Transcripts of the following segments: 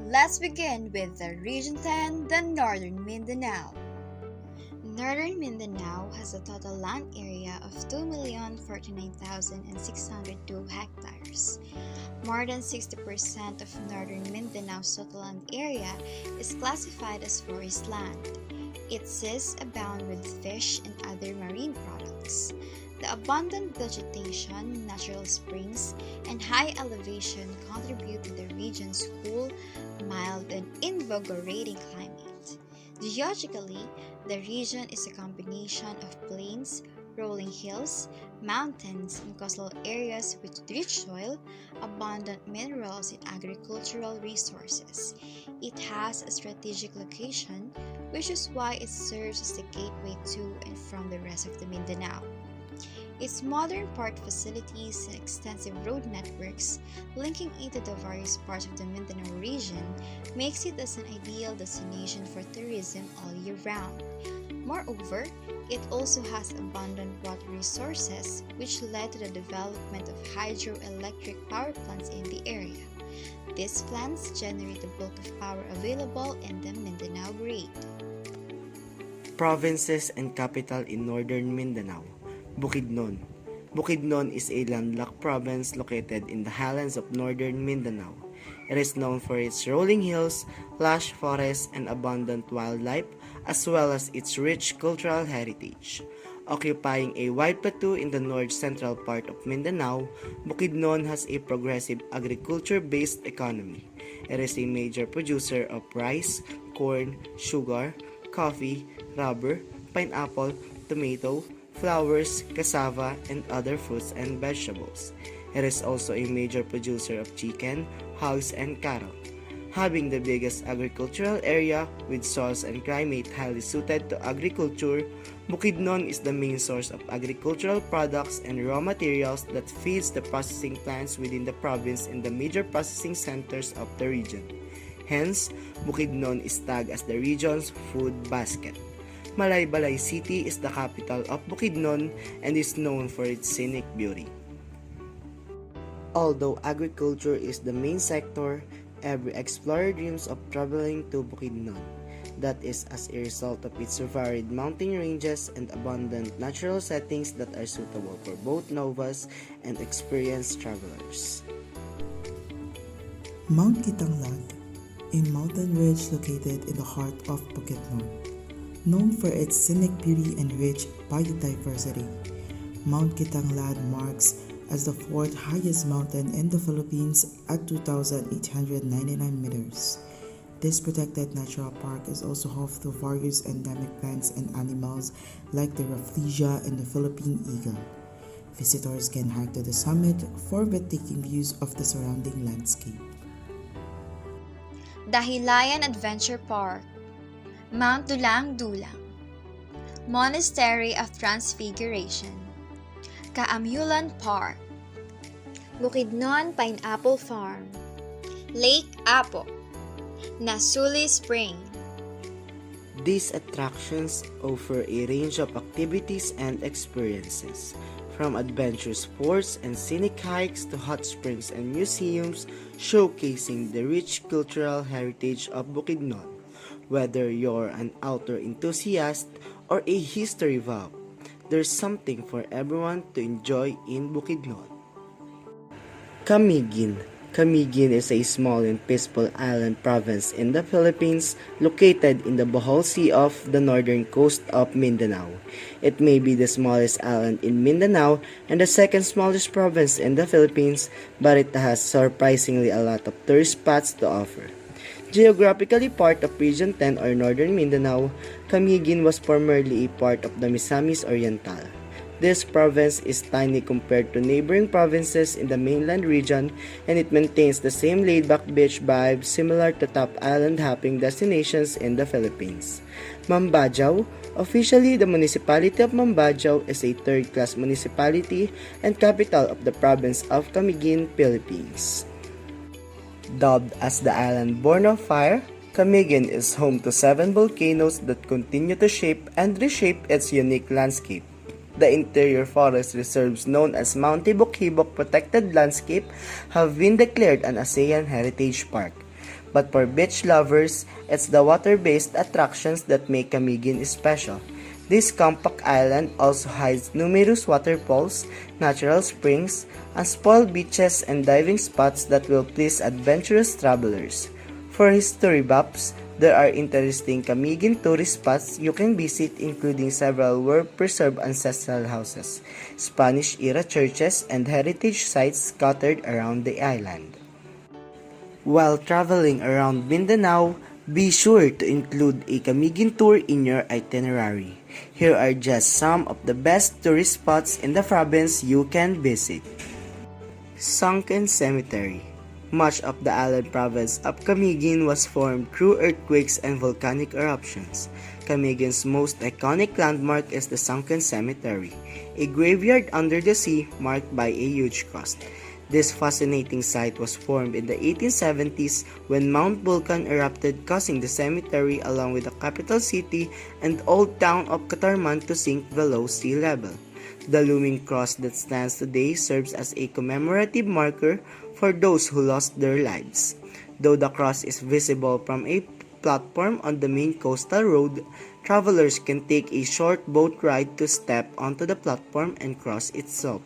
Let's begin with the Region 10, the Northern Mindanao. Northern Mindanao has a total land area of 2,049,602 hectares. More than 60% of Northern Mindanao's total land area is classified as forest land. Its seas abound with fish and other marine products. The abundant vegetation, natural springs, and high elevation contribute to the region's cool, mild, and invigorating climate. Geologically, the region is a combination of plains, rolling hills, mountains, and coastal areas with rich soil, abundant minerals, and agricultural resources. It has a strategic location, which is why it serves as the gateway to and from the rest of the Mindanao. Its modern port facilities and extensive road networks linking it to the various parts of the Mindanao region makes it as an ideal destination for tourism all year round. Moreover, it also has abundant water resources which led to the development of hydroelectric power plants in the area. These plants generate the bulk of power available in the Mindanao Grade. Provinces and capital in Northern Mindanao. Bukidnon. Bukidnon is a landlocked province located in the highlands of Northern Mindanao. It is known for its rolling hills, lush forests, and abundant wildlife, as well as its rich cultural heritage. Occupying a wide plateau in the north-central part of Mindanao, Bukidnon has a progressive agriculture-based economy. It is a major producer of rice, corn, sugar, coffee, rubber, pineapple, tomato, flowers, cassava, and other fruits and vegetables. It is also a major producer of chicken, hogs, and cattle. Having the biggest agricultural area with soils and climate highly suited to agriculture, Bukidnon is the main source of agricultural products and raw materials that feeds the processing plants within the province and the major processing centers of the region. Hence, Bukidnon is tagged as the region's food basket. Malaybalay City is the capital of Bukidnon and is known for its scenic beauty. Although agriculture is the main sector, every explorer dreams of traveling to Bukidnon. That is as a result of its varied mountain ranges and abundant natural settings that are suitable for both novice and experienced travelers. Mount Kitanglad, a mountain ridge located in the heart of Bukidnon. Known for its scenic beauty and rich biodiversity, Mount Kitanglad marks as the fourth highest mountain in the Philippines at 2,899 meters. This protected natural park is also home to various endemic plants and animals like the Rafflesia and the Philippine eagle. Visitors can hike to the summit for breathtaking views of the surrounding landscape. Dahilayan Adventure Park, Mount Dulang-Dulang, Monastery of Transfiguration, Kaamulan Park, Bukidnon Pineapple Farm, Lake Apo, Nasuli Spring. These attractions offer a range of activities and experiences, from adventure sports and scenic hikes to hot springs and museums showcasing the rich cultural heritage of Bukidnon. Whether you're an outdoor enthusiast or a history buff, there's something for everyone to enjoy in Bukidnon. Camiguin. Camiguin is a small and peaceful island province in the Philippines located in the Bohol Sea of the northern coast of Mindanao. It may be the smallest island in Mindanao and the second smallest province in the Philippines, but it has surprisingly a lot of tourist spots to offer. Geographically part of Region 10 or Northern Mindanao, Camiguin was formerly a part of the Misamis Oriental. This province is tiny compared to neighboring provinces in the mainland region, and it maintains the same laid-back beach vibe similar to top island hopping destinations in the Philippines. Mambajaw, officially the municipality of Mambajaw, is a third-class municipality and capital of the province of Camiguin, Philippines. Dubbed as the island born of fire, Camiguin is home to 7 volcanoes that continue to shape and reshape its unique landscape. The interior forest reserves known as Mount Tibok-Hibok Protected Landscape have been declared an ASEAN Heritage Park. But for beach lovers, it's the water-based attractions that make Camiguin special. This compact island also hides numerous waterfalls, natural springs, unspoiled beaches, and diving spots that will please adventurous travelers. For history buffs, there are interesting Camiguin tourist spots you can visit, including several well-preserved ancestral houses, Spanish-era churches, and heritage sites scattered around the island. While traveling around Mindanao, be sure to include a Camiguin tour in your itinerary. Here are just some of the best tourist spots in the province you can visit. Sunken Cemetery. Much of the island province of Camiguin was formed through earthquakes and volcanic eruptions. Camiguin's most iconic landmark is the Sunken Cemetery, a graveyard under the sea marked by a huge cross. This fascinating site was formed in the 1870s when Mount Vulcan erupted, causing the cemetery along with the capital city and old town of Catarman to sink below sea level. The looming cross that stands today serves as a commemorative marker for those who lost their lives. Though the cross is visible from a platform on the main coastal road, travelers can take a short boat ride to step onto the platform and cross itself.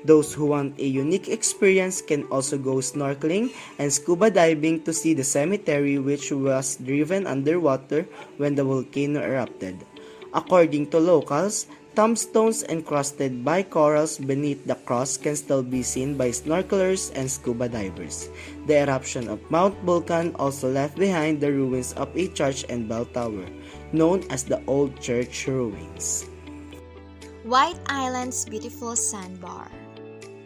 Those who want a unique experience can also go snorkeling and scuba diving to see the cemetery, which was driven underwater when the volcano erupted. According to locals, tombstones encrusted by corals beneath the cross can still be seen by snorkelers and scuba divers. The eruption of Mount Vulcan also left behind the ruins of a church and bell tower, known as the Old Church Ruins. White Island's beautiful sandbar.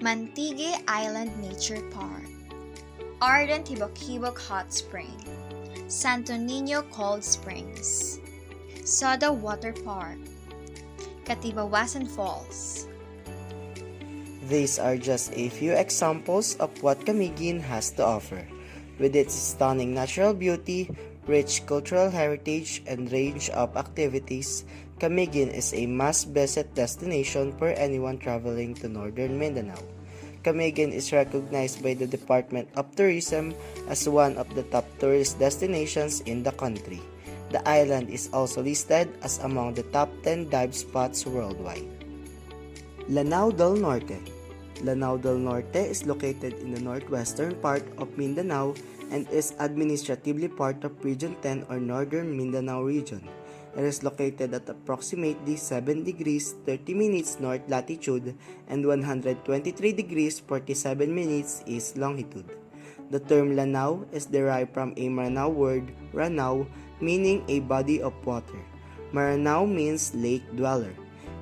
Mantigue Island Nature Park. Ardent Hibok-Hibok Hot Spring. Santo Niño Cold Springs. Soda Water Park. Katibawasan Falls. These are just a few examples of what Camiguin has to offer. With its stunning natural beauty, rich cultural heritage, and range of activities, Camiguin is a must-visit destination for anyone traveling to northern Mindanao. Camiguin is recognized by the Department of Tourism as one of the top tourist destinations in the country. The island is also listed as among the top 10 dive spots worldwide. Lanao del Norte. Lanao del Norte is located in the northwestern part of Mindanao and is administratively part of Region 10 or Northern Mindanao Region. It is located at approximately 7 degrees 30 minutes north latitude and 123 degrees 47 minutes east longitude. The term Lanao is derived from a Maranao word, Ranao, meaning a body of water. Maranao means lake dweller.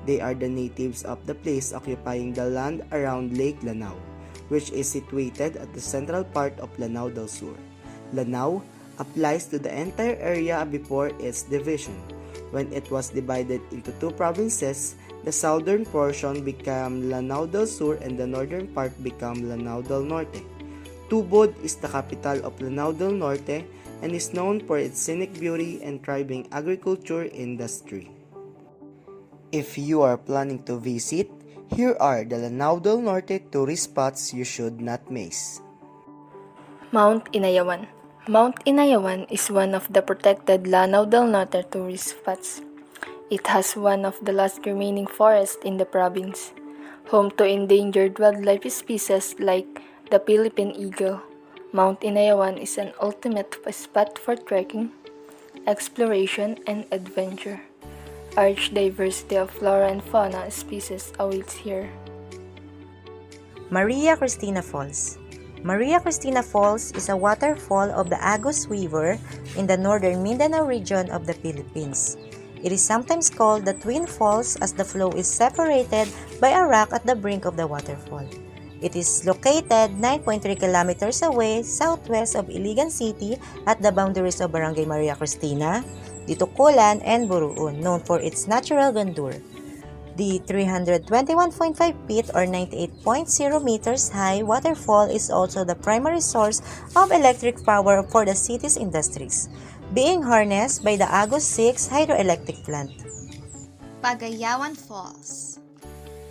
They are the natives of the place occupying the land around Lake Lanao, which is situated at the central part of Lanao del Sur. Lanao applies to the entire area before its division. When it was divided into two provinces, the southern portion became Lanao del Sur and the northern part became Lanao del Norte. Tubod is the capital of Lanao del Norte and is known for its scenic beauty and thriving agriculture industry. If you are planning to visit, here are the Lanao del Norte tourist spots you should not miss. Mount Inayawan. Mount Inayawan is one of the protected Lanao del Norte tourist spots. It has one of the last remaining forests in the province, home to endangered wildlife species like the Philippine eagle. Mount Inayawan is an ultimate spot for trekking, exploration, and adventure. A rich diversity of flora and fauna species awaits here. Maria Cristina Falls. Maria Cristina Falls is a waterfall of the Agus River in the northern Mindanao region of the Philippines. It is sometimes called the Twin Falls as the flow is separated by a rock at the brink of the waterfall. It is located 9.3 kilometers away southwest of Iligan City at the boundaries of Barangay Maria Cristina, Ditukulan, and Buruun, known for its natural grandeur. The 321.5 feet or 98.0 meters high waterfall is also the primary source of electric power for the city's industries, being harnessed by the Agus 6 hydroelectric plant. Pagayawan Falls.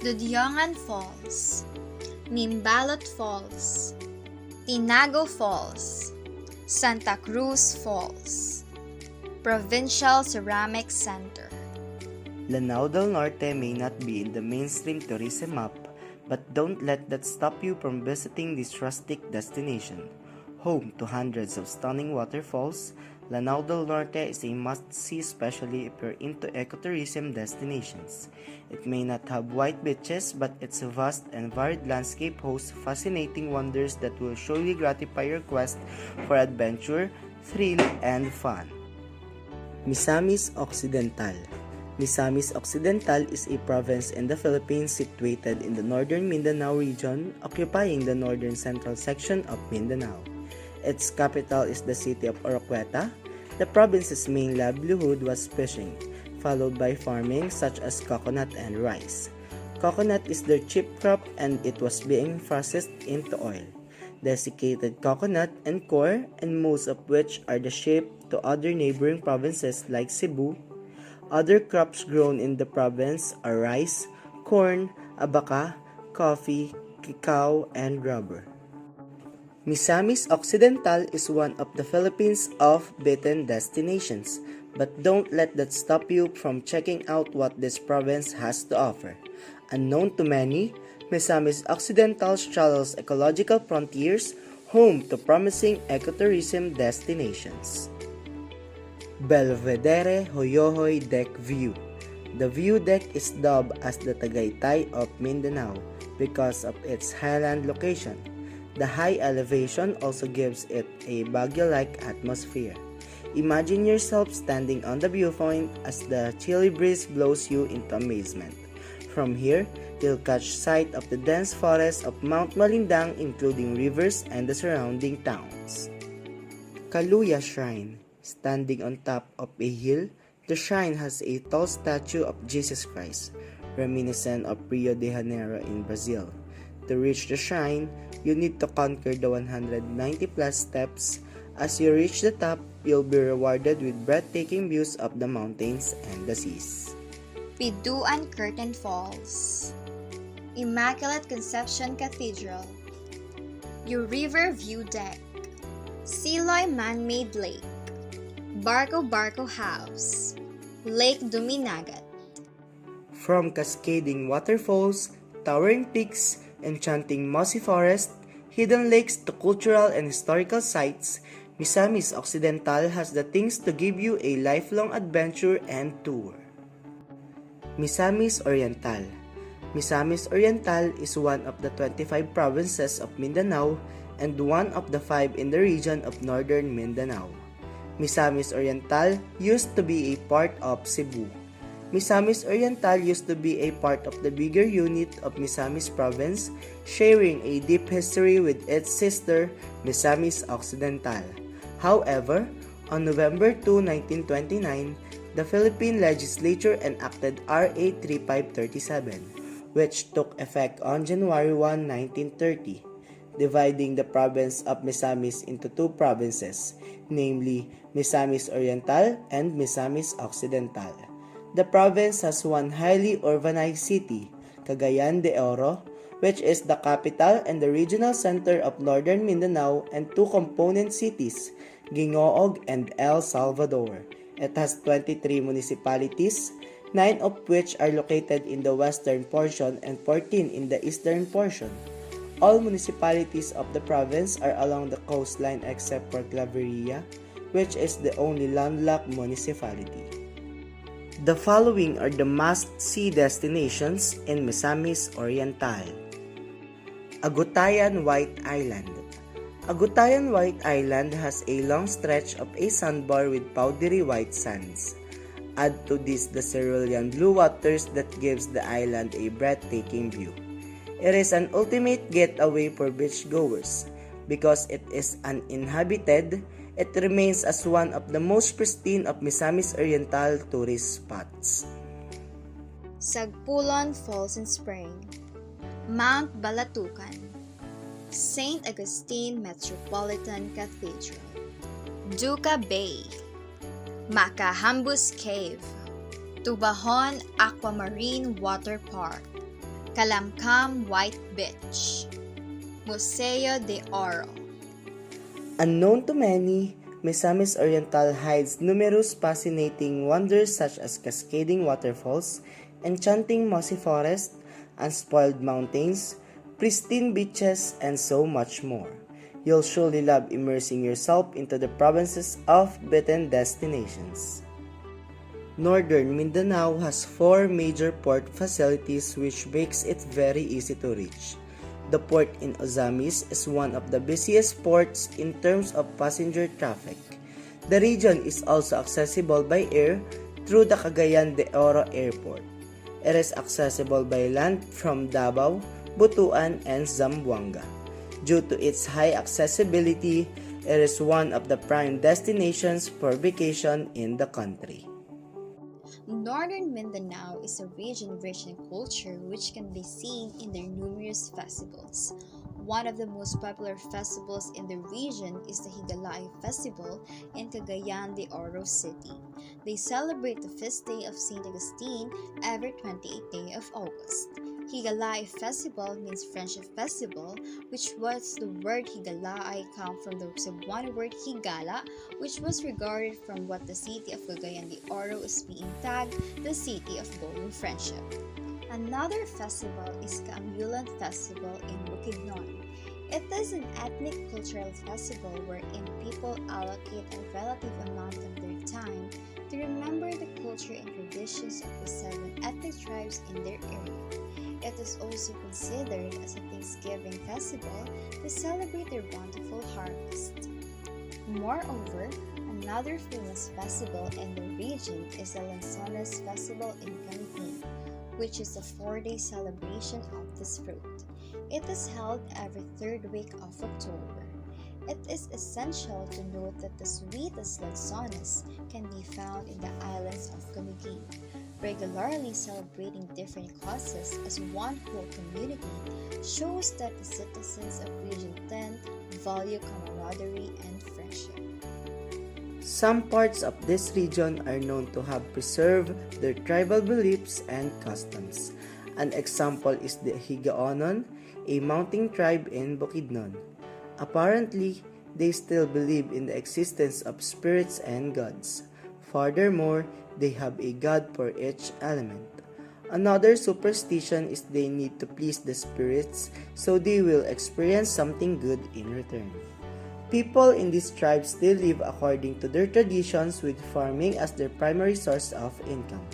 Dudyongan Falls. Mimbalot Falls. Tinago Falls. Santa Cruz Falls, Provincial Ceramic Center. Lanao del Norte may not be in the mainstream tourism map, but don't let that stop you from visiting this rustic destination. Home to hundreds of stunning waterfalls, Lanao del Norte is a must-see, especially if you're into ecotourism destinations. It may not have white beaches, but its vast and varied landscape hosts fascinating wonders that will surely gratify your quest for adventure, thrill, and fun. Misamis Occidental. Misamis Occidental is a province in the Philippines situated in the northern Mindanao region, occupying the northern central section of Mindanao. Its capital is the city of Oroquieta. The province's main livelihood was fishing, followed by farming such as coconut and rice. Coconut is their chief crop and it was being processed into oil. Desiccated coconut and coir, and most of which are the shape to other neighboring provinces like Cebu. Other crops grown in the province are rice, corn, abaca, coffee, cacao, and rubber. Misamis Occidental is one of the Philippines' off-beaten destinations, but don't let that stop you from checking out what this province has to offer. Unknown to many, Misamis Occidental straddles ecological frontiers, home to promising ecotourism destinations. Belvedere Hoyohoy Deck View. The view deck is dubbed as the Tagaytay of Mindanao because of its highland location. The high elevation also gives it a Baguio-like atmosphere. Imagine yourself standing on the viewpoint as the chilly breeze blows you into amazement. From here, you'll catch sight of the dense forest of Mount Malindang, including rivers and the surrounding towns. Kaluya Shrine. Standing on top of a hill, the shrine has a tall statue of Jesus Christ, reminiscent of Rio de Janeiro in Brazil. To reach the shrine, you need to conquer the 190-plus steps. As you reach the top, you'll be rewarded with breathtaking views of the mountains and the seas. Piduan Curtain Falls, Immaculate Conception Cathedral, Your River View Deck, Siloy Man-Made Lake, Barco Barco House, Lake Duminagat. From cascading waterfalls, towering peaks, enchanting mossy forest, hidden lakes to cultural and historical sites, Misamis Occidental has the things to give you a lifelong adventure and tour. Misamis Oriental. Misamis Oriental is one of the 25 provinces of Mindanao and one of the 5 in the region of northern Mindanao. Misamis Oriental used to be a part of Cebu. Misamis Oriental used to be a part of the bigger unit of Misamis Province, sharing a deep history with its sister, Misamis Occidental. However, on November 2, 1929, the Philippine legislature enacted RA 3537, which took effect on January 1, 1930, dividing the province of Misamis into 2 provinces, namely Misamis Oriental and Misamis Occidental. The province has one highly urbanized city, Cagayan de Oro, which is the capital and the regional center of northern Mindanao, and 2 component cities, Gingoog and El Salvador. It has 23 municipalities, 9 of which are located in the western portion and 14 in the eastern portion. All municipalities of the province are along the coastline except for Claveria, which is the only landlocked municipality. The following are the must-see destinations in Misamis Oriental. Agutayan White Island. Agutayan White Island has a long stretch of a sandbar with powdery white sands. Add to this the cerulean blue waters that gives the island a breathtaking view. It is an ultimate getaway for beachgoers. Because it is uninhabited, it remains as one of the most pristine of Misamis Oriental tourist spots. Sagpulon Falls and Spring, Mount Balatucan, St. Augustine Metropolitan Cathedral, Duca Bay, Macahambus Cave, Tubahon Aquamarine Water Park, Calamcam White Beach, Museo de Oro. Unknown to many, Misamis Oriental hides numerous fascinating wonders such as cascading waterfalls, enchanting mossy forests, unspoiled mountains, pristine beaches, and so much more. You'll surely love immersing yourself into the province's oft-beaten destinations. Northern Mindanao has 4 major port facilities which makes it very easy to reach. The port in Ozamis is one of the busiest ports in terms of passenger traffic. The region is also accessible by air through the Cagayan de Oro Airport. It is accessible by land from Davao, Butuan, and Zamboanga. Due to its high accessibility, it is one of the prime destinations for vacation in the country. Northern Mindanao is a region rich in culture which can be seen in their numerous festivals. One of the most popular festivals in the region is the Higalay Festival in Cagayan de Oro City. They celebrate the feast day of St. Augustine every 28th day of August. Higalay Festival means Friendship Festival, which was the word Higalay come from the Cebuano word Higala, which was regarded from what the city of Cagayan de Oro is being tagged the city of golden friendship. Another festival is Kaamyulan Festival in Bukidnon. It is an ethnic cultural festival wherein people allocate a relative amount of their time to remember the culture and traditions of the 7 ethnic tribes in their area. It is also considered as a Thanksgiving festival to celebrate their bountiful harvest. Moreover, another famous festival in the region is the Lanzones Festival in Camiguin, which is a 4-day celebration of this fruit. It is held every 3rd week of October. It is essential to note that the sweetest lanzones can be found in the islands of Camiguin, regularly celebrating different causes as one whole community shows that the citizens of Region 10 value camaraderie and friendship. Some parts of this region are known to have preserved their tribal beliefs and customs. An example is the Higaonon, a mountain tribe in Bukidnon. Apparently, they still believe in the existence of spirits and gods. Furthermore, they have a god for each element. Another superstition is they need to please the spirits so they will experience something good in return. People in this tribe still live according to their traditions with farming as their primary source of income.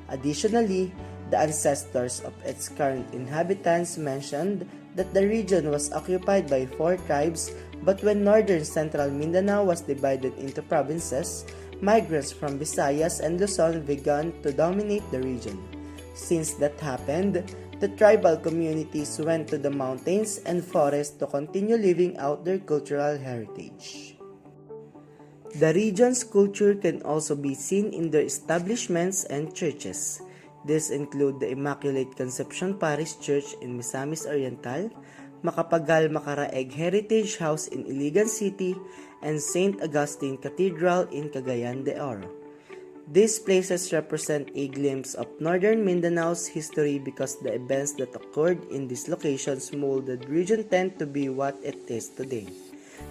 Additionally, the ancestors of its current inhabitants mentioned that the region was occupied by 4 tribes, but when northern central Mindanao was divided into provinces, migrants from Visayas and Luzon began to dominate the region. Since that happened, the tribal communities went to the mountains and forests to continue living out their cultural heritage. The region's culture can also be seen in their establishments and churches. These include the Immaculate Conception Parish Church in Misamis Oriental, Makapagal Makaraeg Heritage House in Iligan City, and St. Augustine Cathedral in Cagayan de Oro. These places represent a glimpse of northern Mindanao's history because the events that occurred in these locations molded Region 10 to be what it is today.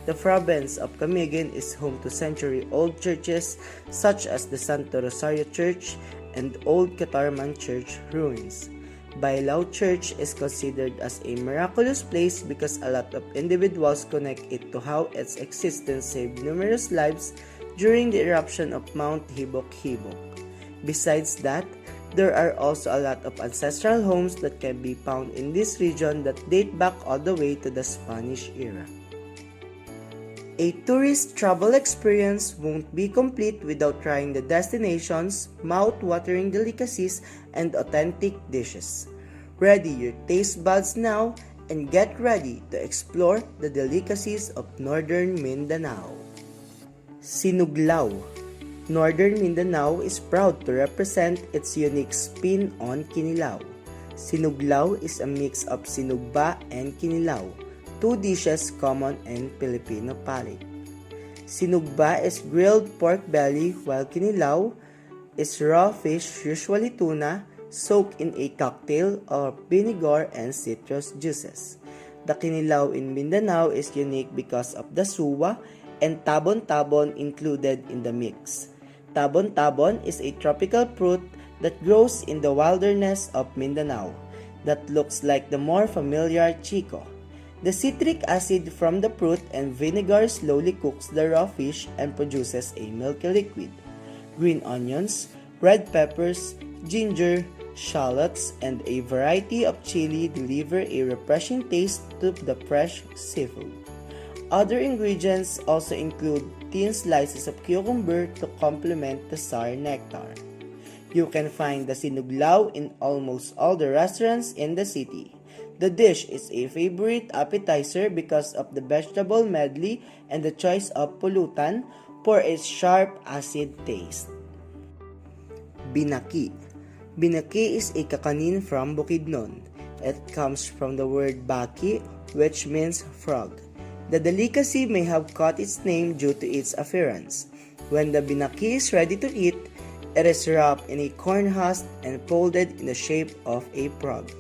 The province of Camiguin is home to century-old churches such as the Santo Rosario Church and Old Catarman Church ruins. Bailao Church is considered as a miraculous place because a lot of individuals connect it to how its existence saved numerous lives during the eruption of Mount Hibok-Hibok. Besides that, there are also a lot of ancestral homes that can be found in this region that date back all the way to the Spanish era. A tourist travel experience won't be complete without trying the destination's mouth-watering delicacies and authentic dishes. Ready your taste buds now and get ready to explore the delicacies of Northern Mindanao. Sinuglaw. Northern Mindanao is proud to represent its unique spin on kinilaw. Sinuglaw is a mix of sinugba and kinilaw, 2 dishes common in Filipino palate. Sinugba is grilled pork belly while kinilaw is raw fish, usually tuna, soaked in a cocktail of vinegar and citrus juices. The kinilaw in Mindanao is unique because of the suwa and tabon-tabon included in the mix. Tabon-tabon is a tropical fruit that grows in the wilderness of Mindanao that looks like the more familiar chico. The citric acid from the fruit and vinegar slowly cooks the raw fish and produces a milky liquid. Green onions, red peppers, ginger, shallots, and a variety of chili deliver a refreshing taste to the fresh seafood. Other ingredients also include thin slices of cucumber to complement the sour nectar. You can find the sinuglaw in almost all the restaurants in the city. The dish is a favorite appetizer because of the vegetable medley and the choice of pulutan for its sharp acid taste. Binaki. Binaki is a kakanin from Bukidnon. It comes from the word baki, which means frog. The delicacy may have caught its name due to its appearance. When the binaki is ready to eat, it is wrapped in a corn husk and folded in the shape of a frog.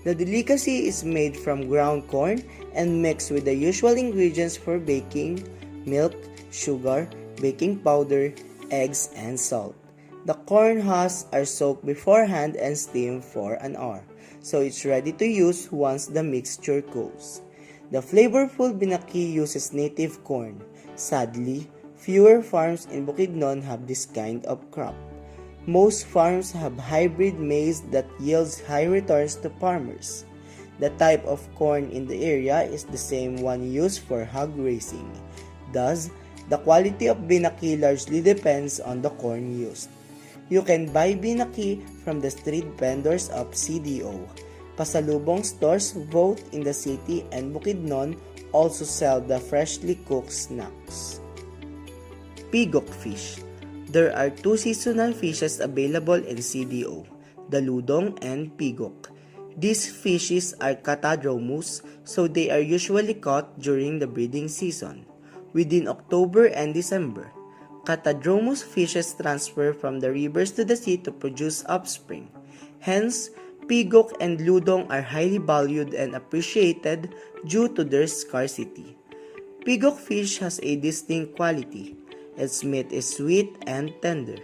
The delicacy is made from ground corn and mixed with the usual ingredients for baking: milk, sugar, baking powder, eggs, and salt. The corn husks are soaked beforehand and steamed for an hour, so it's ready to use once the mixture cools. The flavorful binaki uses native corn. Sadly, fewer farms in Bukidnon have this kind of crop. Most farms have hybrid maize that yields high returns to farmers. The type of corn in the area is the same one used for hog raising. Thus, the quality of binaki largely depends on the corn used. You can buy binaki from the street vendors of CDO. Pasalubong stores both in the city and Bukidnon also sell the freshly cooked snacks. Pigok fish. There are two seasonal fishes available in CDO, the ludong and pigok. These fishes are catadromus, so they are usually caught during the breeding season, within October and December. Catadromus fishes transfer from the rivers to the sea to produce offspring. Hence, pigok and ludong are highly valued and appreciated due to their scarcity. Pigok fish has a distinct quality. Its meat is sweet and tender.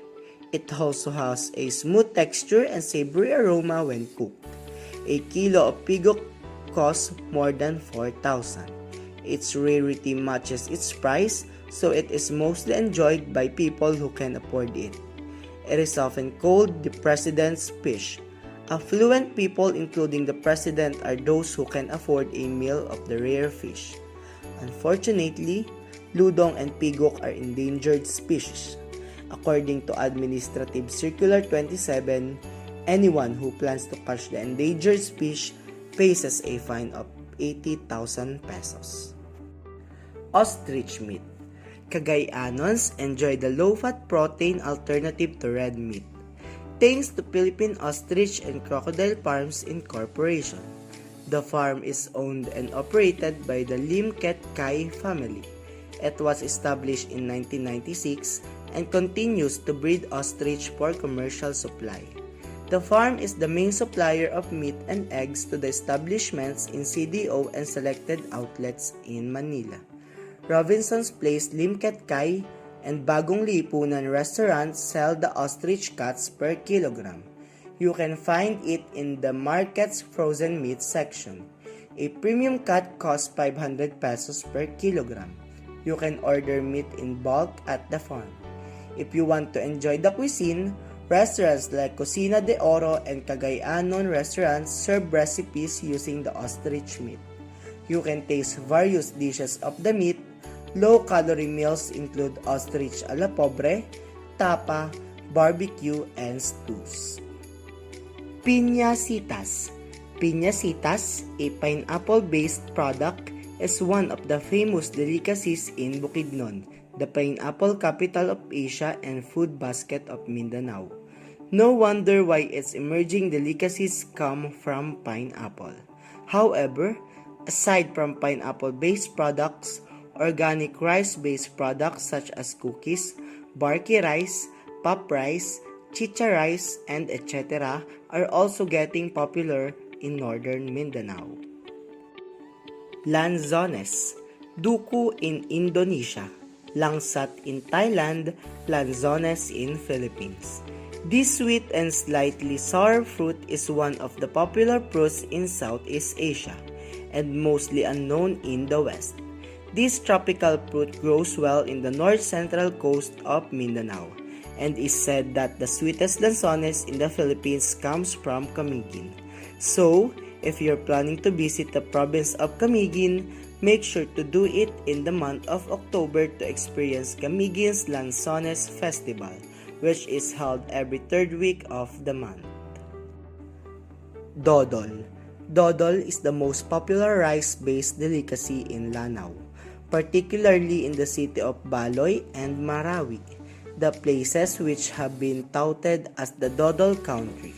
It also has a smooth texture and savory aroma when cooked. A kilo of pigok costs more than 4,000. Its rarity matches its price, so it is mostly enjoyed by people who can afford it. It is often called the president's fish. Affluent people, including the president, are those who can afford a meal of the rare fish. Unfortunately, ludong and pigok are endangered species. According to Administrative Circular 27, anyone who plans to catch the endangered species faces a fine of 80,000 pesos. Ostrich meat. Cagayannons enjoy the low-fat protein alternative to red meat, thanks to Philippine Ostrich and Crocodile Farms Incorporation. The farm is owned and operated by the Lim Ket Kai family. It was established in 1996 and continues to breed ostrich for commercial supply. The farm is the main supplier of meat and eggs to the establishments in CDO and selected outlets in Manila. Robinson's Place, Lim Ket Kai, and Bagong Lipunan restaurants sell the ostrich cuts per kilogram. You can find it in the market's frozen meat section. A premium cut costs 500 pesos per kilogram. You can order meat in bulk at the farm. If you want to enjoy the cuisine, restaurants like Cocina de Oro and Cagayanon restaurants serve recipes using the ostrich meat. You can taste various dishes of the meat. Low-calorie meals include ostrich a la pobre, tapa, barbecue, and stews. Piñasitas. Piñasitas, a pineapple-based product, is one of the famous delicacies in Bukidnon, the pineapple capital of Asia and food basket of Mindanao. No wonder why its emerging delicacies come from pineapple. However, aside from pineapple-based products, organic rice-based products such as cookies, barki rice, pop rice, chicha rice, and etc. are also getting popular in northern Mindanao. Lanzones, Duku in Indonesia, Langsat in Thailand, Lanzones in Philippines. This sweet and slightly sour fruit is one of the popular fruits in Southeast Asia and mostly unknown in the West. This tropical fruit grows well in the north-central coast of Mindanao and is said that the sweetest lanzones in the Philippines comes from Camiguin. So, if you're planning to visit the province of Camiguin, make sure to do it in the month of October to experience Camiguin's Lanzones Festival, which is held every third week of the month. Dodol. Dodol is the most popular rice-based delicacy in Lanao, particularly in the city of Baloy and Marawi, the places which have been touted as the Dodol country.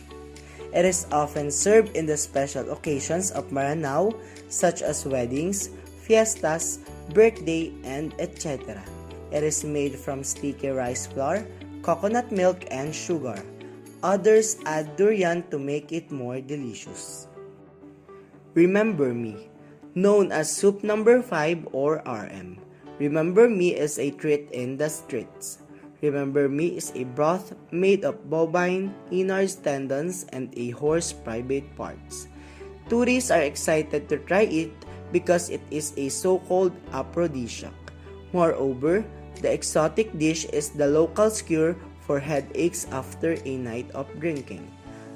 It is often served in the special occasions of Maranao such as weddings, fiestas, birthday, and etc. It is made from sticky rice flour, coconut milk, and sugar. Others add durian to make it more delicious. Remember Me, known as Soup Number 5 or RM. Remember Me is a treat in the streets. Remember Me is a broth made of bovine, innards, tendons, and a horse private parts. Tourists are excited to try it because it is a so-called aphrodisiac. Moreover, the exotic dish is the local cure for headaches after a night of drinking.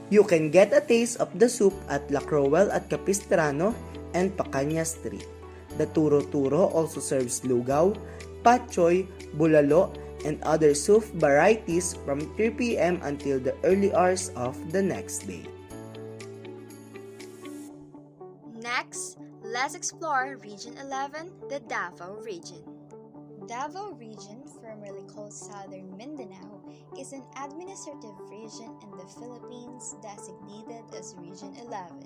You can get a taste of the soup at La Crowell at Capistrano and Pacanya Street. The Turo-Turo also serves lugaw, patchoy, bulalo, and other soup varieties from 3 p.m. until the early hours of the next day. Next, let's explore Region 11, the Davao region. Davao region, formerly called Southern Mindanao, is an administrative region in the Philippines designated as Region 11.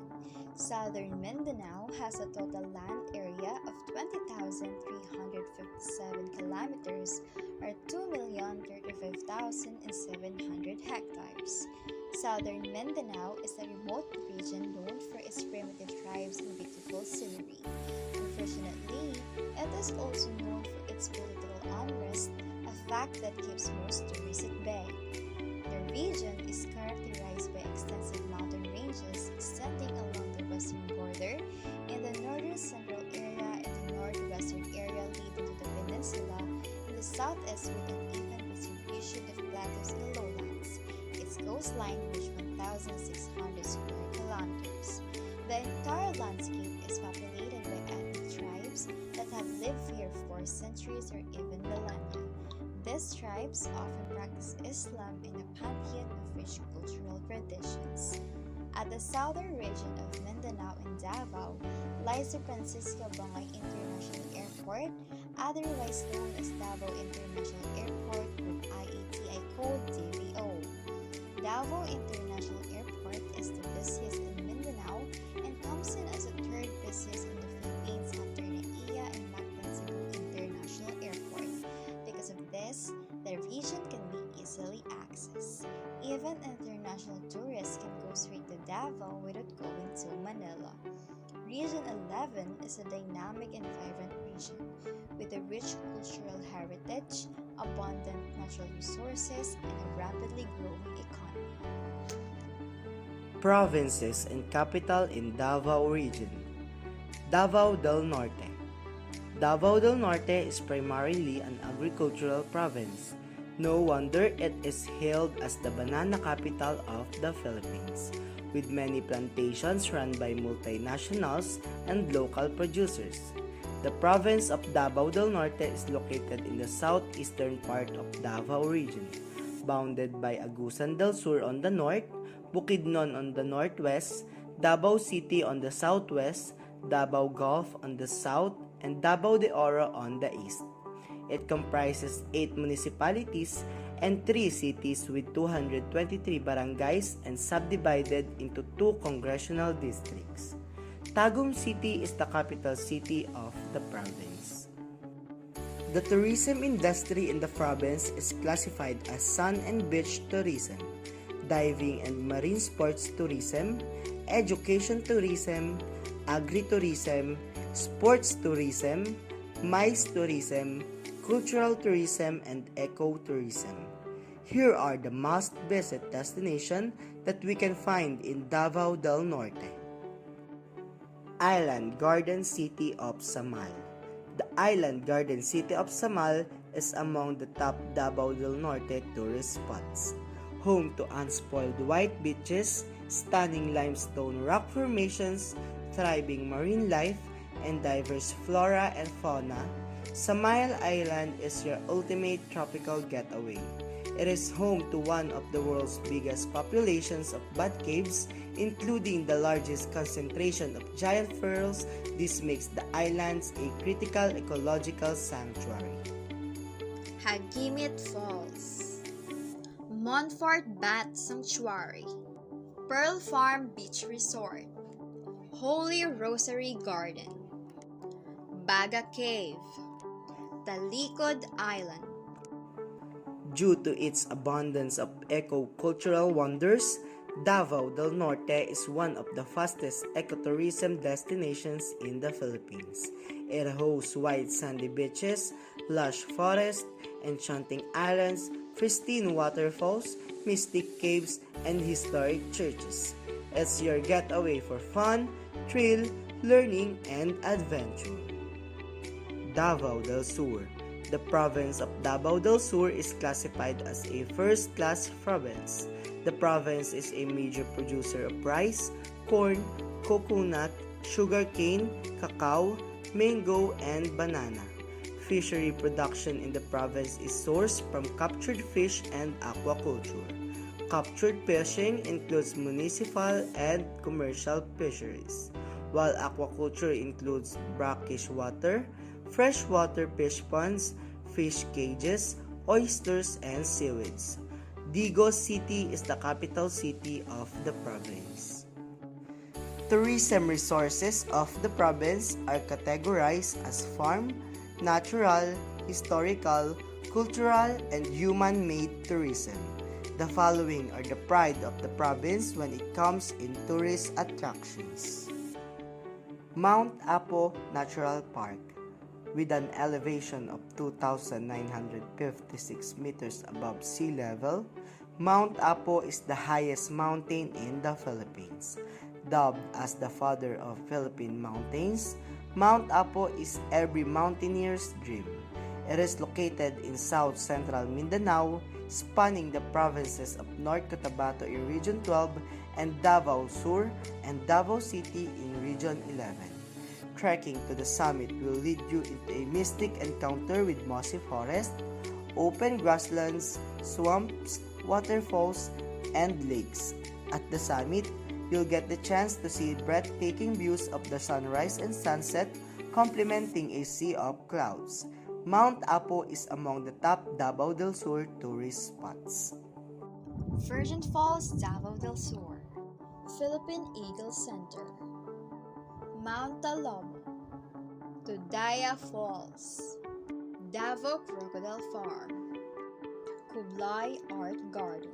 Southern Mindanao has a total land area of 20,357 kilometers or 2,035,700 hectares. Southern Mindanao is a remote region known for its primitive tribes and beautiful scenery. Unfortunately, it is also known for its political unrest, a fact that keeps most tourists at bay. The region is characterized by extensive mountain ranges extending along the western border, in the northern central area and the northwestern area leading to the peninsula, in the southeast with an even distribution of plateaus and lowlands. Its coastline reaches 1,600 square kilometers. The entire landscape is populated by ethnic tribes that have lived here for centuries or even millennia. These tribes often practice Islam in a pantheon of rich cultural traditions. At the southern region of Mindanao and Davao lies the Francisco Bangay International Airport, otherwise known as Davao International Airport with IATI code DVO. Davao International Airport is the busiest in Mindanao and comes in as the third busiest in the Philippines after NAIA and Mactan Cebu International Airport. Because of this, the region can be easily accessed. Even international tourists can go straight to Davao without going to Manila. Region 11 is a dynamic and vibrant region with a rich cultural heritage, abundant natural resources, and a rapidly growing economy. Provinces and capital in Davao region. Davao del Norte. Davao del Norte is primarily an agricultural province. No wonder it is hailed as the banana capital of the Philippines, with many plantations run by multinationals and local producers. The province of Davao del Norte is located in the southeastern part of Davao region, bounded by Agusan del Sur on the north, Bukidnon on the northwest, Davao City on the southwest, Davao Gulf on the south, and Davao de Oro on the east. It comprises 8 municipalities and 3 cities with 223 barangays and subdivided into 2 congressional districts. Tagum City is the capital city of the province. The tourism industry in the province is classified as sun and beach tourism, diving and marine sports tourism, education tourism, agritourism, sports tourism, MICE tourism, cultural tourism, and ecotourism. Here are the must-visit destinations that we can find in Davao del Norte. Island Garden City of Samal. The Island Garden City of Samal is among the top Davao del Norte tourist spots. Home to unspoiled white beaches, stunning limestone rock formations, thriving marine life, and diverse flora and fauna, Samal Island is your ultimate tropical getaway. It is home to one of the world's biggest populations of bat caves, including the largest concentration of giant pearls. This makes the islands a critical ecological sanctuary. Hagimit Falls, Montfort Bat Sanctuary, Pearl Farm Beach Resort, Holy Rosary Garden, Baga Cave, Talikod Island. Due to its abundance of eco-cultural wonders, Davao del Norte is one of the fastest ecotourism destinations in the Philippines. It hosts wide sandy beaches, lush forests, enchanting islands, pristine waterfalls, mystic caves, and historic churches. It's your getaway for fun, thrill, learning, and adventure. Davao del Sur. The province of Davao del Sur is classified as a first-class province. The province is a major producer of rice, corn, coconut, sugarcane, cacao, mango, and banana. Fishery production in the province is sourced from captured fish and aquaculture. Captured fishing includes municipal and commercial fisheries, while aquaculture includes brackish water, freshwater fish ponds, fish cages, oysters, and seaweeds. Digos City is the capital city of the province. Tourism resources of the province are categorized as farm, natural, historical, cultural, and human-made tourism. The following are the pride of the province when it comes in tourist attractions. Mount Apo Natural Park. With an elevation of 2,956 meters above sea level, Mount Apo is the highest mountain in the Philippines. Dubbed as the father of Philippine mountains, Mount Apo is every mountaineer's dream. It is located in south-central Mindanao, spanning the provinces of North Cotabato in Region 12 and Davao Sur and Davao City in Region 11. Trekking to the summit will lead you into a mystic encounter with mossy forest, open grasslands, swamps, waterfalls, and lakes. At the summit, you'll get the chance to see breathtaking views of the sunrise and sunset, complementing a sea of clouds. Mount Apo is among the top Davao del Sur tourist spots. Virgin Falls, Davao del Sur, Philippine Eagle Center, Mount Talomo, Tudaya Falls, Davao Crocodile Farm, Kublai Art Garden.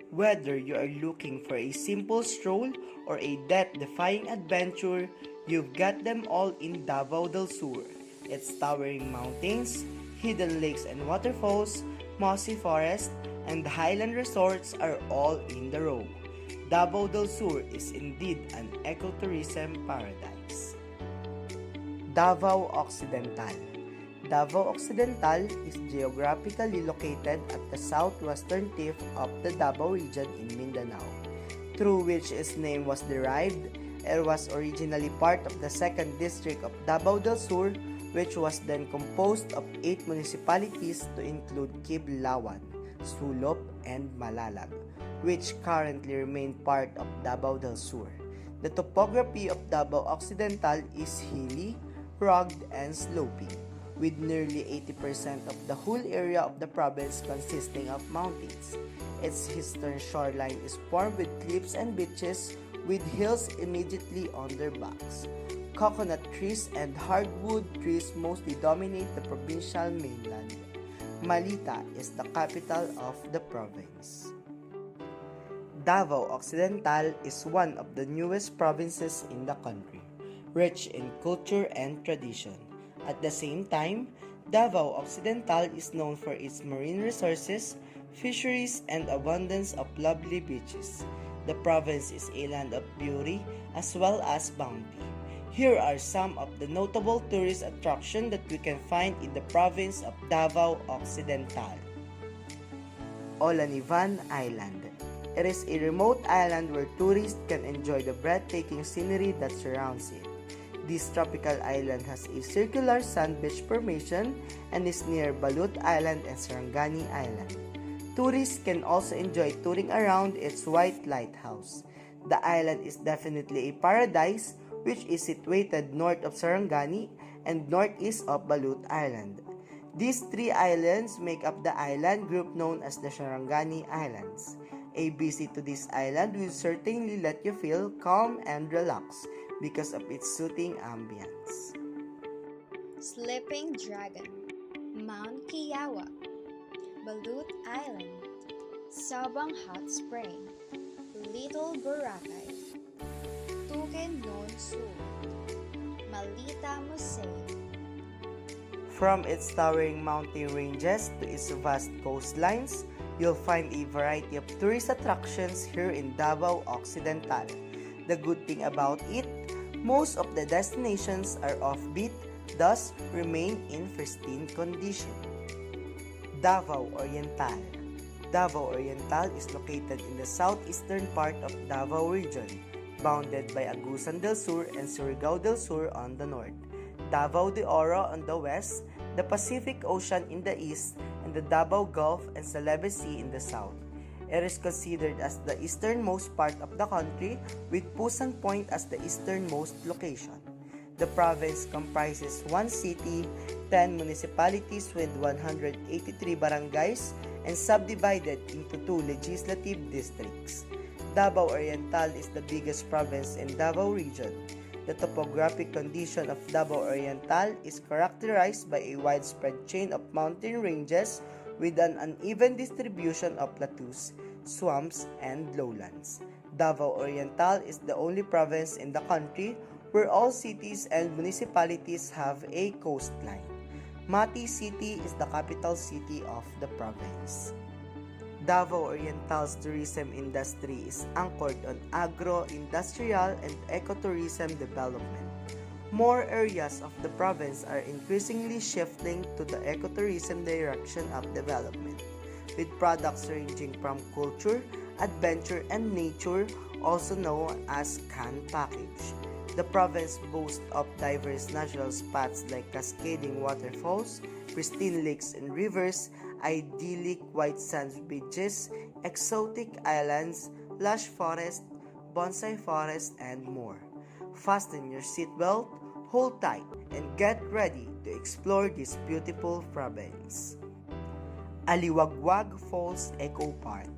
Whether you are looking for a simple stroll or a death-defying adventure, you've got them all in Davao del Sur. Its towering mountains, hidden lakes and waterfalls, mossy forests, and highland resorts are all in the row. Davao del Sur is indeed an ecotourism paradise. Davao Occidental. Davao Occidental is geographically located at the southwestern tip of the Davao region in Mindanao, through which its name was derived. It was originally part of the 2nd District of Davao del Sur, which was then composed of 8 municipalities to include Kiblawan, Sulop, and Malalag, which currently remain part of Davao del Sur. The topography of Davao Occidental is hilly, rugged, and sloping, with nearly 80% of the whole area of the province consisting of mountains. Its eastern shoreline is formed with cliffs and beaches, with hills immediately on their backs. Coconut trees and hardwood trees mostly dominate the provincial mainland. Malita is the capital of the province. Davao Occidental is one of the newest provinces in the country. rich in culture and tradition. At the same time, Davao Occidental is known for its marine resources, fisheries, and abundance of lovely beaches. The province is a land of beauty as well as bounty. Here are some of the notable tourist attractions that we can find in the province of Davao Occidental. Olanivan Island. It is a remote island where tourists can enjoy the breathtaking scenery that surrounds it. This tropical island has a circular sand beach formation and is near Balut Island and Sarangani Island. Tourists can also enjoy touring around its white lighthouse. The island is definitely a paradise, which is situated north of Sarangani and northeast of Balut Island. These three islands make up the island group known as the Sarangani Islands. A visit to this island will certainly let you feel calm and relaxed because of its soothing ambience. Sleeping Dragon, Mount Kiawa, Balut Island, Sabang Hot Spring, Little Boracay, Tuquenon Sur, Malita Museum. From its towering mountain ranges to its vast coastlines, you'll find a variety of tourist attractions here in Davao Occidental. The good thing about it, most of the destinations are offbeat, thus remain in pristine condition. Davao Oriental. Davao Oriental is located in the southeastern part of Davao Region, bounded by Agusan del Sur and Surigao del Sur on the north, Davao de Oro on the west, the Pacific Ocean in the east, and the Davao Gulf and Celebes Sea in the south. It is considered as the easternmost part of the country, with Pusan Point as the easternmost location. The province comprises one city, 10 municipalities with 183 barangays, and subdivided into 2 legislative districts. Davao Oriental is the biggest province in Davao Region. The topographic condition of Davao Oriental is characterized by a widespread chain of mountain ranges with an uneven distribution of plateaus, swamps, and lowlands. Davao Oriental is the only province in the country where all cities and municipalities have a coastline. Mati City is the capital city of the province. Davao Oriental's tourism industry is anchored on agro-industrial and ecotourism development. More areas of the province are increasingly shifting to the ecotourism direction of development, with products ranging from culture, adventure, and nature, also known as can package. The province boasts of diverse natural spots like cascading waterfalls, pristine lakes and rivers, idyllic white sand beaches, exotic islands, lush forest, bonsai forest, and more. Fasten your seatbelt, hold tight, and get ready to explore this beautiful province. Aliwagwag Falls Eco Park.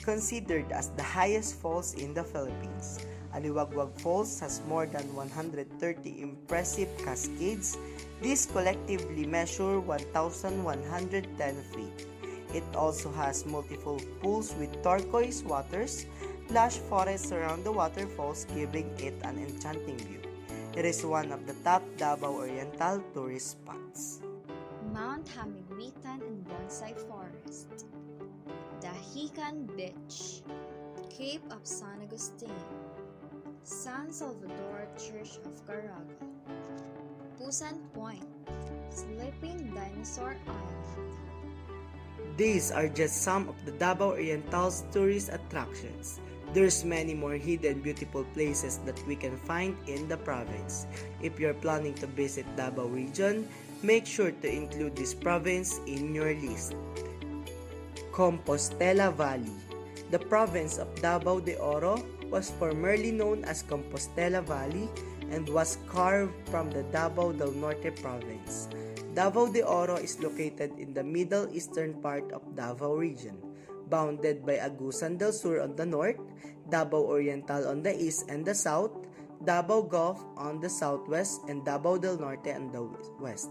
Considered as the highest falls in the Philippines, Aliwagwag Falls has more than 130 impressive cascades. These collectively measure 1,110 feet. It also has multiple pools with turquoise waters, lush forests around the waterfalls, giving it an enchanting view. It is one of the top Davao Oriental tourist spots. Mount Hamiguitan and Bonsai Forest, Dahican Beach, Cape of San Agustin, San Salvador Church of Caraga, Pusan Point, Sleeping Dinosaur Island. These are just some of the Davao Oriental's tourist attractions. There's many more hidden beautiful places that we can find in the province. If you're planning to visit Davao region, make sure to include this province in your list. Compostela Valley. The province of Davao de Oro was formerly known as Compostela Valley and was carved from the Davao del Norte province. Davao de Oro is located in the middle eastern part of Davao region, bounded by Agusan del Sur on the north, Davao Oriental on the east and the south, Davao Gulf on the southwest, and Davao del Norte on the west.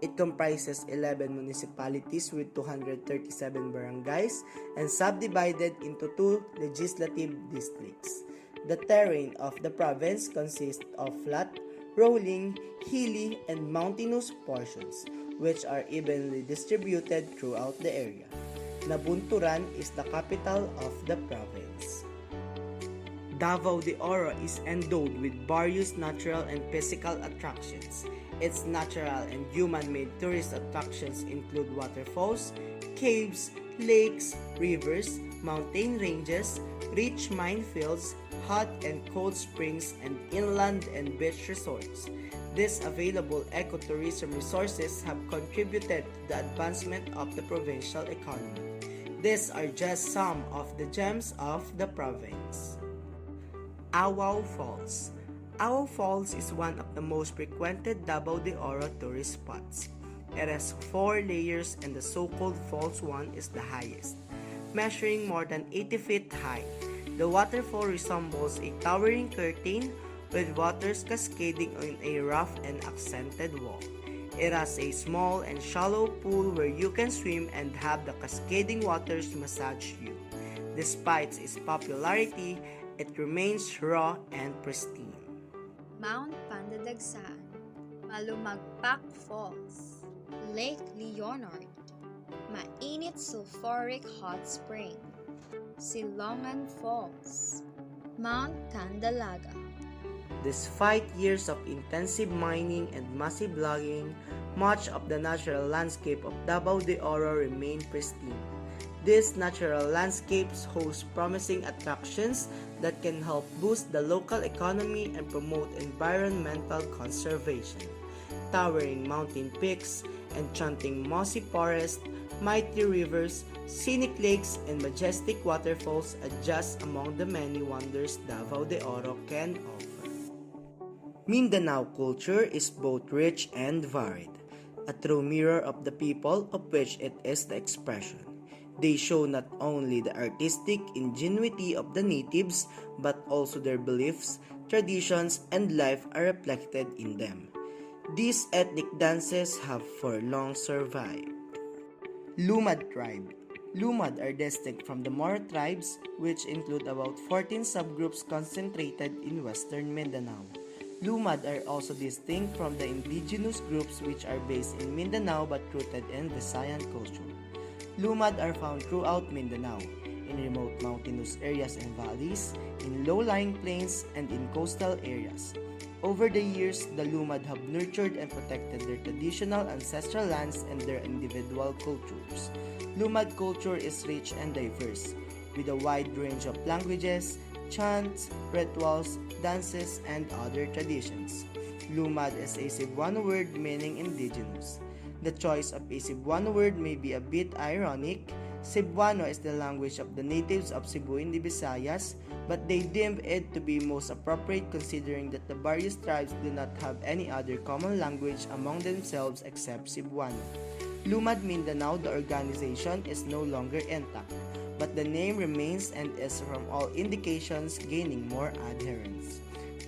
It comprises 11 municipalities with 237 barangays and subdivided into 2 legislative districts. The terrain of the province consists of flat, rolling, hilly, and mountainous portions, which are evenly distributed throughout the area. Nabunturan is the capital of the province. Davao de Oro is endowed with various natural and physical attractions. Its natural and human-made tourist attractions include waterfalls, caves, lakes, rivers, mountain ranges, rich minefields, hot and cold springs, and inland and beach resorts. These available ecotourism resources have contributed to the advancement of the provincial economy. These are just some of the gems of the province. Awao Falls. Awao Falls is one of the most frequented Davao de Oro tourist spots. It has 4 layers and the so-called Falls 1 is the highest, measuring more than 80 feet high. The waterfall resembles a towering curtain with waters cascading on a rough and accented wall. It has a small and shallow pool where you can swim and have the cascading waters massage you. Despite its popularity, it remains raw and pristine. Mount Pandadagsaan, Malumagpak Falls, Lake Leonard, Mainit Sulfuric Hot Spring, Silongan Falls, Mount Candelaga. Despite years of intensive mining and massive logging, much of the natural landscape of Davao de Oro remained pristine. These natural landscapes host promising attractions that can help boost the local economy and promote environmental conservation. Towering mountain peaks, enchanting mossy forests, mighty rivers, scenic lakes, and majestic waterfalls are just among the many wonders Davao de Oro can offer. Mindanao culture is both rich and varied, a true mirror of the people of which it is the expression. They show not only the artistic ingenuity of the natives, but also their beliefs, traditions, and life are reflected in them. These ethnic dances have for long survived. Lumad tribe. Lumad are distinct from the Moro tribes, which include about 14 subgroups concentrated in western Mindanao. Lumad are also distinct from the indigenous groups which are based in Mindanao but rooted in Visayan culture. Lumad are found throughout Mindanao, in remote mountainous areas and valleys, in low-lying plains, and in coastal areas. Over the years, the Lumad have nurtured and protected their traditional ancestral lands and their individual cultures. Lumad culture is rich and diverse, with a wide range of languages, chants, rituals, dances, and other traditions. Lumad is a Cebuano word meaning indigenous. The choice of a Cebuano word may be a bit ironic. Cebuano is the language of the natives of Cebu in the Visayas, but they deem it to be most appropriate considering that the various tribes do not have any other common language among themselves except Cebuano. Lumad Mindanao, the organization, is no longer intact, but the name remains and is from all indications gaining more adherents.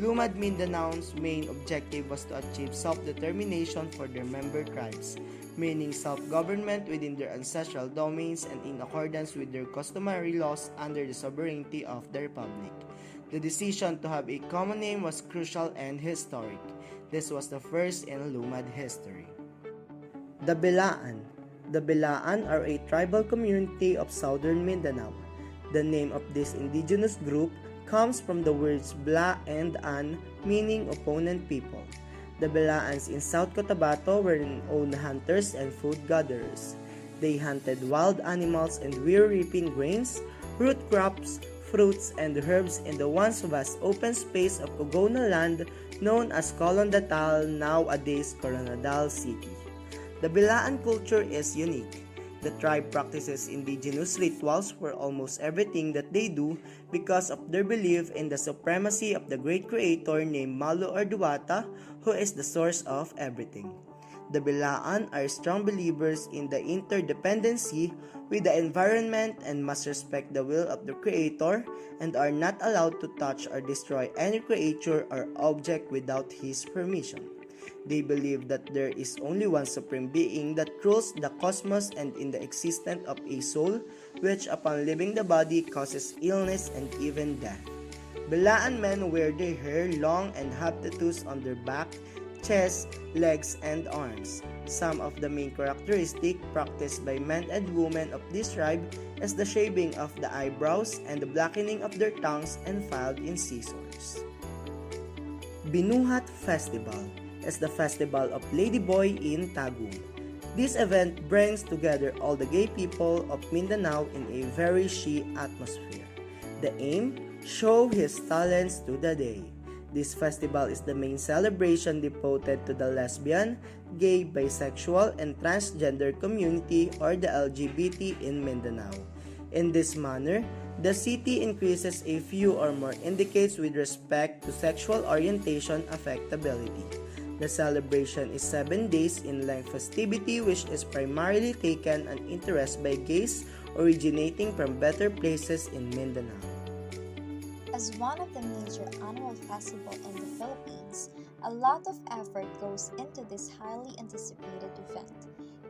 Lumad Mindanao's main objective was to achieve self-determination for their member tribes, meaning self-government within their ancestral domains and in accordance with their customary laws under the sovereignty of the republic. The decision to have a common name was crucial and historic. This was the first in Lumad history. The Bilaan. The Bilaan are a tribal community of southern Mindanao. The name of this indigenous group comes from the words Bla and An, meaning opponent people. The Bilaans in South Cotabato were renowned hunters and food gatherers. They hunted wild animals and were reaping grains, root crops, fruits, and herbs in the once vast open space of Cogona land known as Colondatal, nowadays Coronadal City. The Bilaan culture is unique. The tribe practices indigenous rituals for almost everything that they do because of their belief in the supremacy of the great creator named Malu or Duwata, who is the source of everything. The Bilaan are strong believers in the interdependency with the environment and must respect the will of the creator and are not allowed to touch or destroy any creature or object without his permission. They believe that there is only one supreme being that rules the cosmos and in the existence of a soul, which upon leaving the body causes illness and even death. Balaan men wear their hair long and have tattoos on their back, chest, legs, and arms. Some of the main characteristics practiced by men and women of this tribe is the shaving of the eyebrows and the blackening of their tongues and filed in scissors. Binuhat Festival is the festival of Ladyboy in Tagum. This event brings together all the gay people of Mindanao in a very chic atmosphere. The aim? Show his talents to the day. This festival is the main celebration devoted to the lesbian, gay, bisexual, and transgender community or the LGBT in Mindanao. In this manner, the city increases a few or more indicates with respect to sexual orientation affectability. The celebration is 7 days in length festivity which is primarily taken an interest by gays originating from better places in Mindanao. As one of the major annual festivals in the Philippines, a lot of effort goes into this highly anticipated event.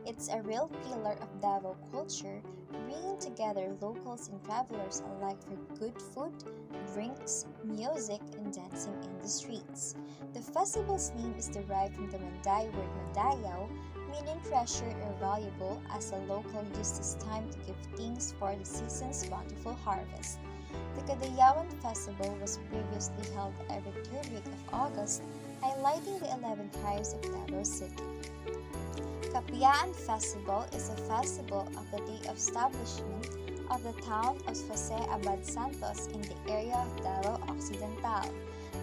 It's a real pillar of Davao culture, bringing together locals and travelers alike for good food, drinks, music, and dancing in the streets. The festival's name is derived from the Manday word Mandayaw, meaning treasured or valuable, as a local used this time to give thanks for the season's bountiful harvest. The Kadayawan Festival was previously held every third week of August, highlighting the 11 tribes of Davao City. Kapiyaan Festival is a festival of the day of establishment of the town of Jose Abad Santos in the area of Davao Occidental.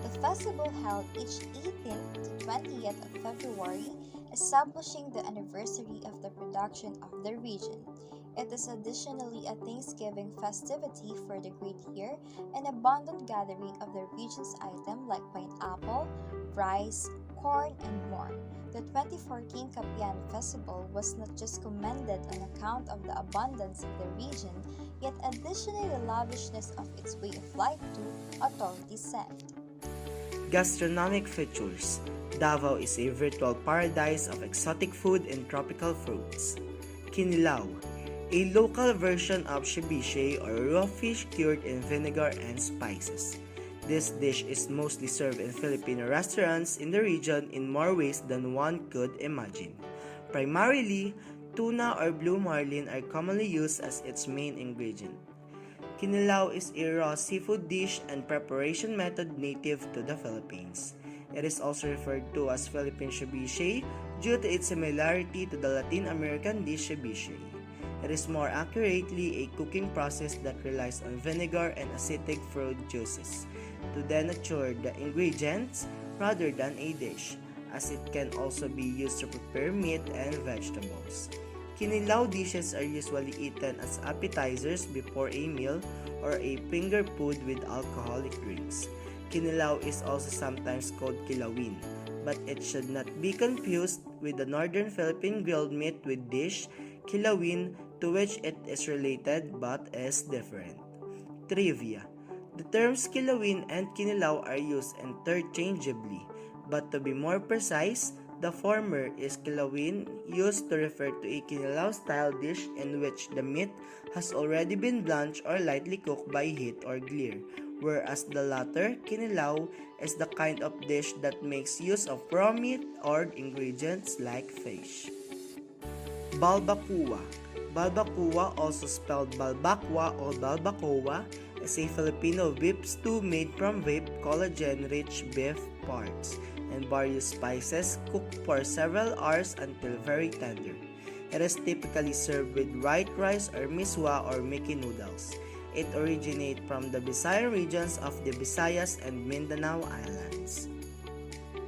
The festival held each 18th to 20th of February, establishing the anniversary of the production of the region. It is additionally a Thanksgiving festivity for the great year and abundant gathering of the region's items like pineapple, rice, corn, and more. The 2014 Kapian Festival was not just commended on account of the abundance of the region, yet additionally the lavishness of its way of life too, authorities said. Gastronomic features. Davao is a virtual paradise of exotic food and tropical fruits. Kinilaw, a local version of ceviche or raw fish cured in vinegar and spices. This dish is mostly served in Filipino restaurants in the region in more ways than one could imagine. Primarily, tuna or blue marlin are commonly used as its main ingredient. Kinilaw is a raw seafood dish and preparation method native to the Philippines. It is also referred to as Philippine ceviche due to its similarity to the Latin American dish ceviche. It is more accurately a cooking process that relies on vinegar and acetic fruit juices to denature the ingredients rather than a dish, as it can also be used to prepare meat and vegetables. Kinilaw dishes are usually eaten as appetizers before a meal or a finger food with alcoholic drinks. Kinilaw is also sometimes called kilawin, but it should not be confused with the northern Philippine grilled meat with dish, kilawin, to which it is related but is different. Trivia. The terms kilawin and kinilaw are used interchangeably, but to be more precise, the former is kilawin, used to refer to a kinilaw-style dish in which the meat has already been blanched or lightly cooked by heat or glare, whereas the latter, kinilaw, is the kind of dish that makes use of raw meat or ingredients like fish. Balbacoa. Balbacoa, also spelled balbacwa or balbacoa, is a Filipino beef stew made from beef collagen-rich beef parts and various spices cooked for several hours until very tender. It is typically served with white rice or miswa or Mickey noodles. It originates from the Visayan regions of the Visayas and Mindanao Islands.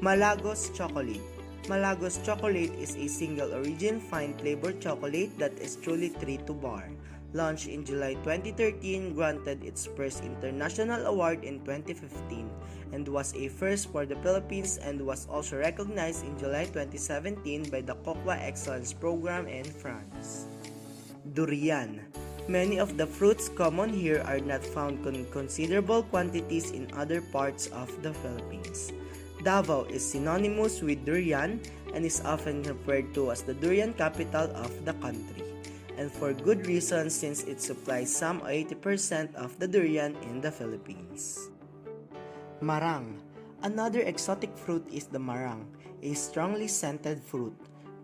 Malagos Chocolate. Malagos chocolate is a single-origin fine flavored chocolate that is truly treat to bar. Launched in July 2013, granted its first international award in 2015, and was a first for the Philippines and was also recognized in July 2017 by the Cocoa Excellence Program in France. Durian. Many of the fruits common here are not found in considerable quantities in other parts of the Philippines. Davao is synonymous with durian and is often referred to as the durian capital of the country, and for good reason since it supplies some 80% of the durian in the Philippines. Marang. Another exotic fruit is the marang, a strongly scented fruit,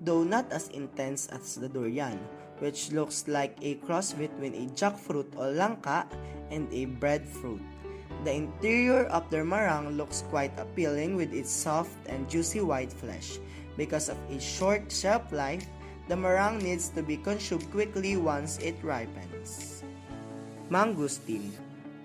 though not as intense as the durian, which looks like a cross between a jackfruit or langka and a breadfruit. The interior of the marang looks quite appealing with its soft and juicy white flesh. Because of its short shelf life, the marang needs to be consumed quickly once it ripens. Mangosteen.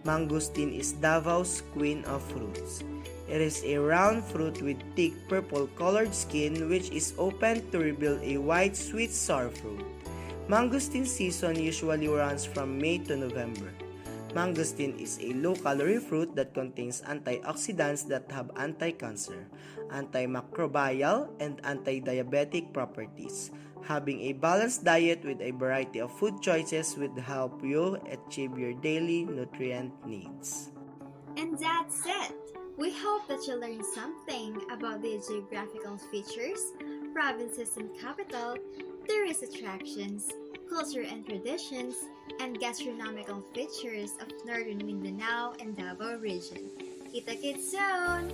Mangosteen is Davao's queen of fruits. It is a round fruit with thick purple-colored skin which is open to reveal a white sweet sour fruit. Mangosteen season usually runs from May to November. Mangosteen is a low-calorie fruit that contains antioxidants that have anti-cancer, antimicrobial, and anti-diabetic properties. Having a balanced diet with a variety of food choices will help you achieve your daily nutrient needs. And that's it! We hope that you learned something about the geographical features, provinces and capital, tourist attractions, culture and traditions, and gastronomical features of northern Mindanao and Davao region. Kita-kits soon!